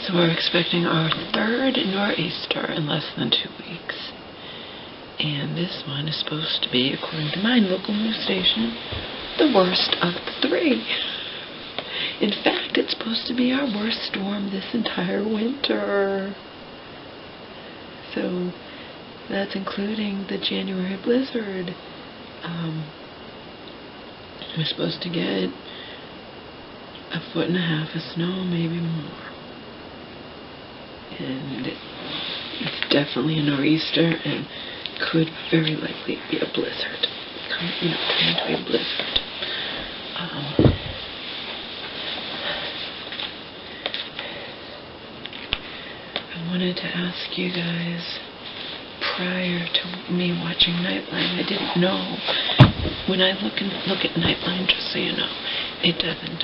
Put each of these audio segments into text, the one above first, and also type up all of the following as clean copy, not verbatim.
So we're expecting our third nor'easter in less than 2 weeks. And this one is supposed to be, according to my local news station, the worst of the 3. In fact, it's supposed to be our worst storm this entire winter. So that's including the January blizzard. We're supposed to get 1.5 feet of snow, maybe more. And it's definitely a nor'easter and could very likely be a blizzard. Turn into a blizzard. I wanted to ask you guys, prior to me watching Nightline, I didn't know. When I look at Nightline, just so you know, it doesn't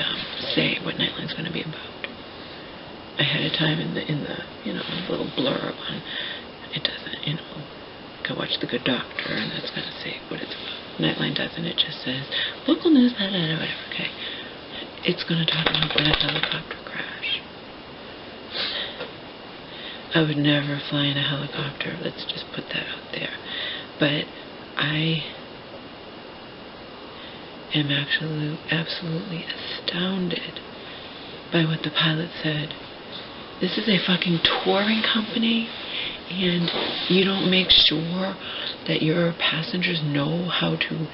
say what Nightline's going to be about. Ahead of time in the little blurb on it doesn't, go watch The Good Doctor and that's going to say what it's about. Nightline doesn't, it just says local news, whatever, okay. It's going to talk about that helicopter crash. I would never fly in a helicopter, let's just put that out there. But I am actually absolutely astounded by what the pilot said. This is a fucking touring company, and you don't make sure that your passengers know how to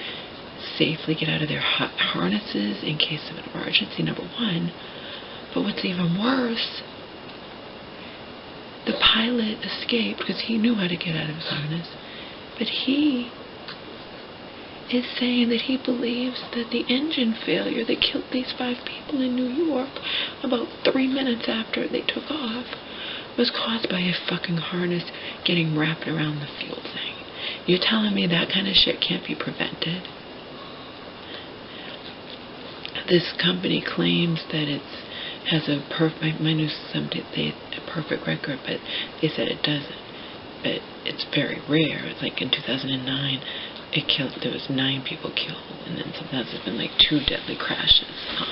safely get out of their harnesses in case of an emergency, number one. But what's even worse, the pilot escaped because he knew how to get out of his harness, but he is saying that he believes that the engine failure that killed these 5 people in New York about 3 minutes after they took off was caused by a fucking harness getting wrapped around the fuel thing. You're telling me that kind of shit can't be prevented? This company claims that it has a perfect, my news someday, a perfect record, but they said it doesn't. But it's very rare. It's like in 2009, there was 9 people killed, and then sometimes there's been like 2 deadly crashes. So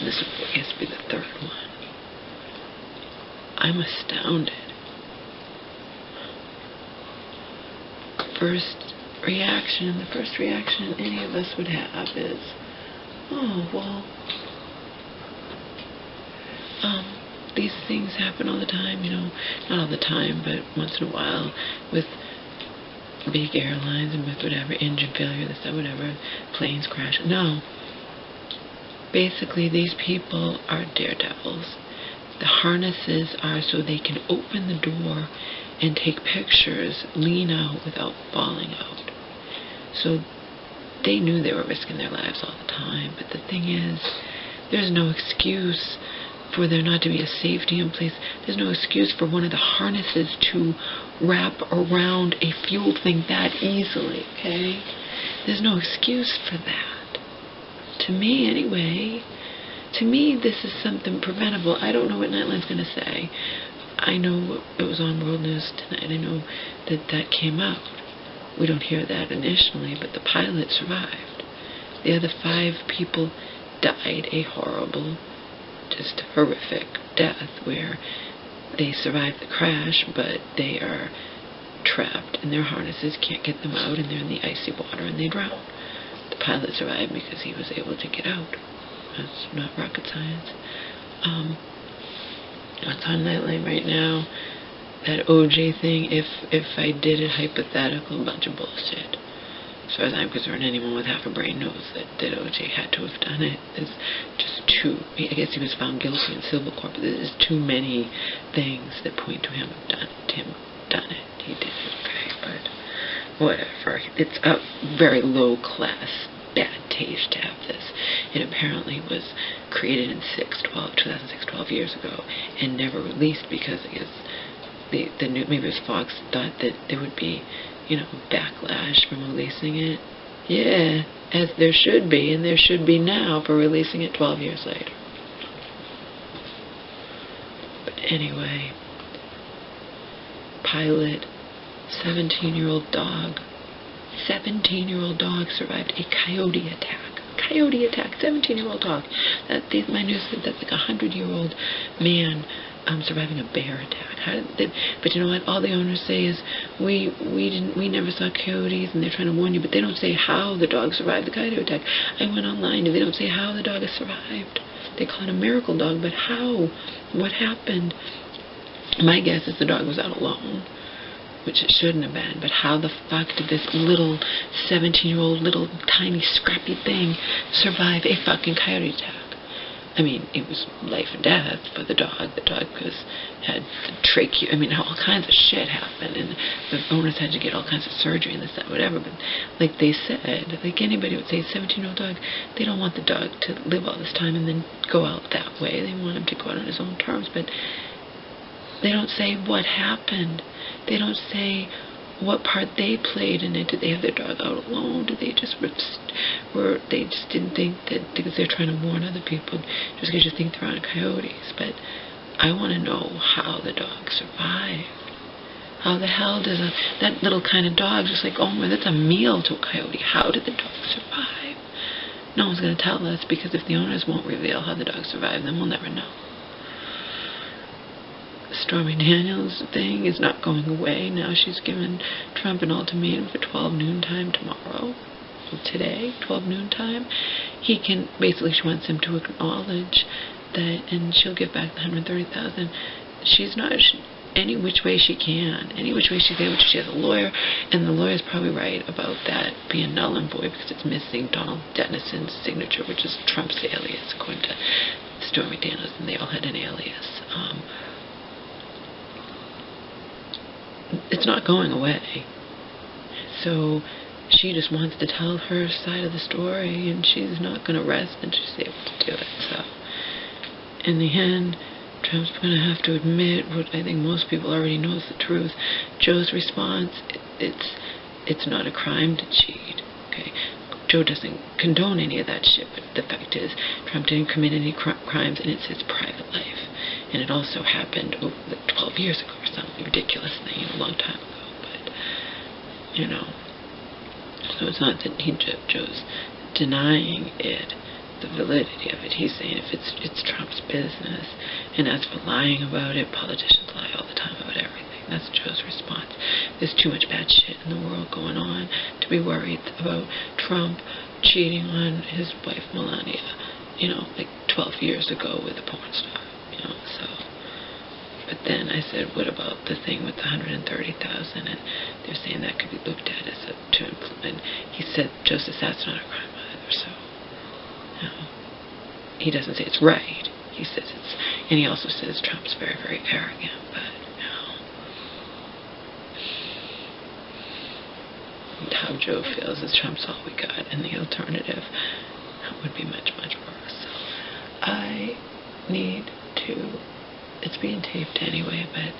this has to be the 3rd one. I'm astounded. The first reaction any of us would have is, oh, well, these things happen all the time, not all the time, but once in a while with big airlines and with whatever, engine failure, this, that, whatever, planes crash. No. Basically, these people are daredevils. The harnesses are so they can open the door and take pictures, lean out without falling out. So they knew they were risking their lives all the time, but the thing is, there's no excuse for there not to be a safety in place. There's no excuse for one of the harnesses to wrap around a fuel thing that easily, okay? There's no excuse for that. To me, anyway. To me, this is something preventable. I don't know what Nightline's going to say. I know it was on World News tonight. I know that came out. We don't hear that initially, but the pilot survived. The other 5 people died a horrible, just horrific death where they survived the crash, but they are trapped in their harnesses, can't get them out, and they're in the icy water and they drown. The pilot survived because he was able to get out. That's not rocket science. What's on Nightline right now? That OJ thing, if I did it hypothetical, a bunch of bullshit. As far as I'm concerned, anyone with half a brain knows that OJ had to have done it. There's just I guess he was found guilty in civil court, but there's too many things that point to him have done it. He did it, okay, but whatever. It's a very low class, bad taste to have this. It apparently was created in 2006, 12 years ago, and never released because I guess maybe it was Fox thought that there would be, backlash from releasing it. Yeah, as there should be, and there should be now for releasing it 12 years later. But anyway, pilot, 17-year-old dog. 17-year-old dog survived a coyote attack. 17-year-old dog. My news said that's like a 100-year-old man surviving a bear attack? How did they, but you know what? All the owners say is, we never saw coyotes, and they're trying to warn you, but they don't say how the dog survived the coyote attack. I went online, and they don't say how the dog has survived. They call it a miracle dog, but how? What happened? My guess is the dog was out alone, which it shouldn't have been, but how the fuck did this little 17-year-old, little tiny scrappy thing survive a fucking coyote attack? I mean, it was life and death for the dog. The dog had trachea. I mean, all kinds of shit happened, and the owners had to get all kinds of surgery and this, that, whatever. But like they said, like anybody would say, 17-year-old dog, they don't want the dog to live all this time and then go out that way. They want him to go out on his own terms, but they don't say what happened. They don't say what part they played in it. Did they have their dog out alone? Did they just they just didn't think that, because they're trying to warn other people, just because you think they're on coyotes? But I want to know how the dog survived. How the hell does that little kind of dog, just like, oh my, that's a meal to a coyote. How did the dog survive? No one's going to tell us, because if the owners won't reveal how the dog survived, then we'll never know. Stormy Daniels' thing is not going away. Now she's given Trump an ultimatum for 12 noon time tomorrow. Today, 12 noon time. He can, basically she wants him to acknowledge that, and she'll give back the $130,000. She's not, any which way she can, any which way she's able to. She has a lawyer, and the lawyer's probably right about that being null and void, because it's missing Donald Dennison's signature, which is Trump's alias, according to Stormy Daniels, and they all had an alias. It's not going away. So she just wants to tell her side of the story, and she's not going to rest until she's able to do it. So in the end, Trump's going to have to admit what I think most people already know is the truth. Joe's response, it's not a crime to cheat. Okay, Joe doesn't condone any of that shit, but the fact is, Trump didn't commit any crimes, and it's his private life. And it also happened over 12 years ago or something ridiculous thing, a long time ago. But, you know, so it's not that Joe's denying it, the validity of it. He's saying if it's Trump's business, and as for lying about it, politicians lie all the time about everything. That's Joe's response. There's too much bad shit in the world going on to be worried about Trump cheating on his wife Melania, you know, like 12 years ago with a porn star. You know, so, but then I said, what about the thing with the $130,000? And they're saying that could be looked at as to implement. He said, Joe says that's not a crime either. So, you know, he doesn't say it's right. He says it's, and he also says Trump's very, very arrogant. But you know, how Joe feels is Trump's all we got, and the alternative would be much, much worse. So I need to, it's being taped anyway, but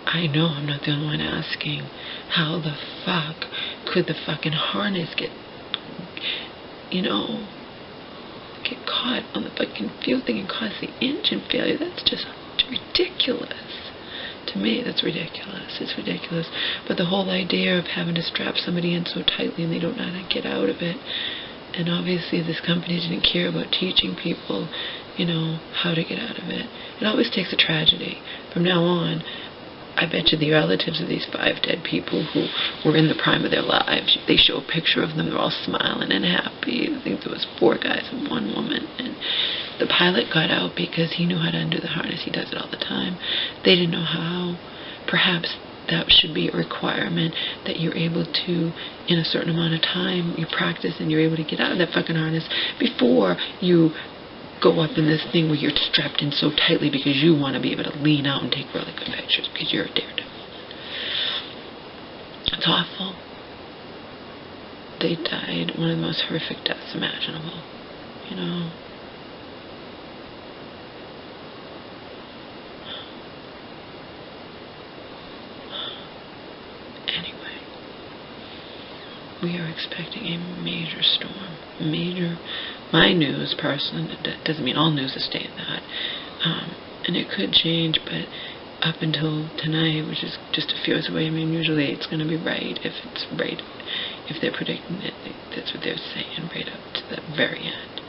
I know I'm not the only one asking, how the fuck could the fucking harness get, you know, get caught on the fucking fuel thing and cause the engine failure? That's just ridiculous. To me, that's ridiculous. It's ridiculous. But the whole idea of having to strap somebody in so tightly and they don't know how to get out of it, and obviously this company didn't care about teaching people, you know, how to get out of it. It always takes a tragedy. From now on, I bet you the relatives of these 5 dead people who were in the prime of their lives, they show a picture of them, they're all smiling and happy. I think there was 4 guys and 1 woman, and the pilot got out because he knew how to undo the harness. He does it all the time. They didn't know how. Perhaps that should be a requirement, that you're able to, in a certain amount of time, you practice and you're able to get out of that fucking harness before you go up in this thing where you're strapped in so tightly because you want to be able to lean out and take really good pictures because you're a daredevil. It's awful. They died one of the most horrific deaths imaginable, you know. Anyway, we are expecting a major storm. My news person, that doesn't mean all news is staying that, and it could change, but up until tonight, which is just a few hours away, I mean, usually it's going to be right if it's right, if they're predicting it, that's what they're saying, right up to the very end.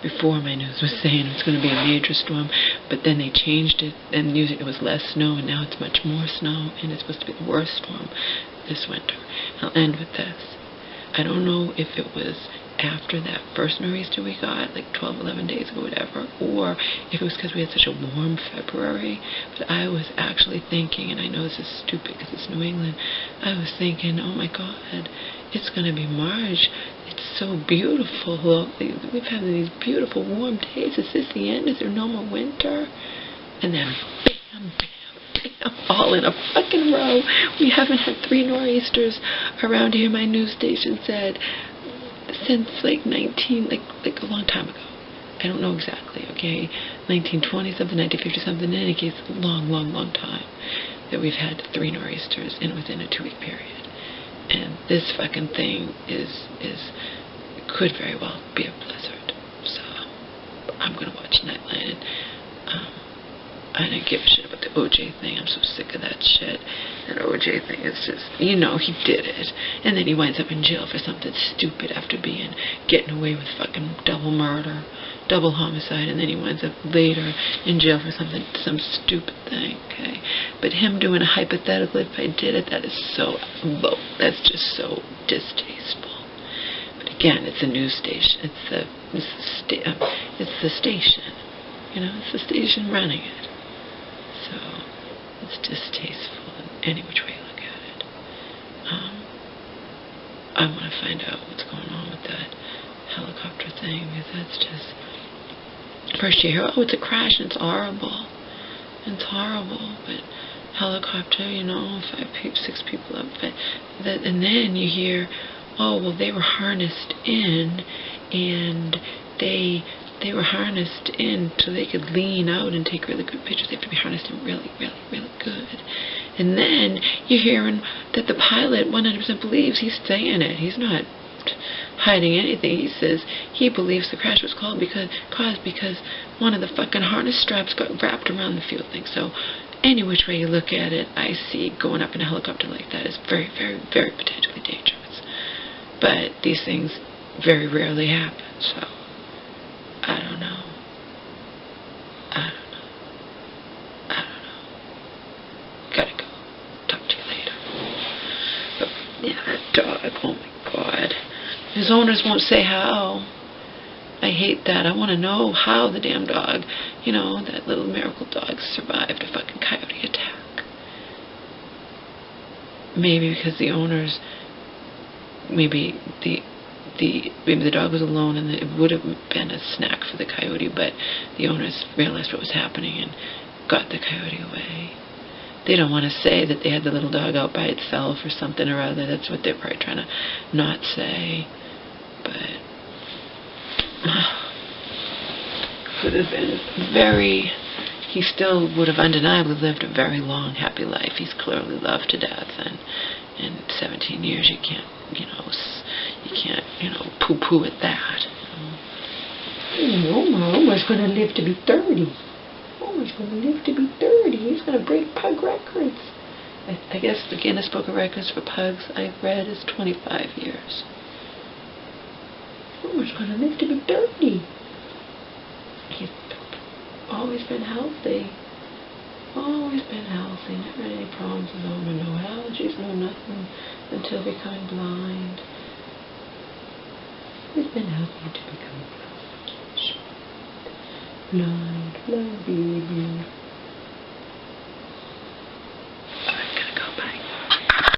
before my news was saying it was going to be a major storm, but then they changed it, and it was less snow, and now it's much more snow, and it's supposed to be the worst storm this winter. I'll end with this. I don't know if it was after that first nor'easter we got, like 12, 11 days ago, whatever, or if it was because we had such a warm February, but I was actually thinking, and I know this is stupid because it's New England, I was thinking, oh my God, it's going to be March. It's so beautiful. We've had these beautiful warm days. Is this the end? Is there no more winter? And then bam, bam, bam, all in a fucking row. We haven't had 3 nor'easters around here, my news station said, since like a long time ago. I don't know exactly, okay? 1920 something, 1950 something, in any case, long, long, long time that we've had 3 nor'easters within a 2-week period. And this fucking thing could very well be a blizzard. So I'm gonna watch Nightline, and I didn't give a shit about the OJ thing. I'm so sick of that shit. That OJ thing is just, you know, he did it, and then he winds up in jail for something stupid after getting away with fucking double murder, double homicide, and then he winds up later in jail for some stupid thing, okay? But him doing a hypothetical, if I did it, that is so low. That's just so distasteful. But again, it's a news station. It's the station. You know, it's the station running it. So it's distasteful in any which way you look at it. I want to find out what's going on with that helicopter thing, because that's just, first you hear, oh, it's a crash, and it's horrible. It's horrible, but helicopter, you know, 6 people up, and then you hear, oh, well, they were harnessed in, and they were harnessed in so they could lean out and take really good pictures. They have to be harnessed in really, really, really good. And then you're hearing that the pilot 100% believes, he's saying it. He's not hiding anything. He says he believes the crash was caused because one of the fucking harness straps got wrapped around the fuel thing. So any which way you look at it, I see going up in a helicopter like that is very, very, very potentially dangerous. But these things very rarely happen, so I don't know. Gotta go. Talk to you later. But yeah, that dog, oh my God. His owners won't say how. I hate that. I want to know how the damn dog, you know, that little miracle dog survived a fucking coyote attack. Maybe because the owners, maybe the dog was alone, and it would have been a snack for the coyote, but the owners realized what was happening and got the coyote away. They don't want to say that they had the little dog out by itself or something or other. That's what they're probably trying to not say. But could have been he still would have undeniably lived a very long, happy life. He's clearly loved to death, and in 17 years you can't poo-poo at that. Omar's going to live to be 30. Omar's going to live to be 30. He's going to break pug records. I guess the Guinness Book of Records for pugs I've read is 25 years. Omar's going to live to be 30. He's always been healthy. Always been healthy. Never had any problems with Omar. No allergies, no nothing, until becoming blind. He's been healthy until becoming blind. Blind baby.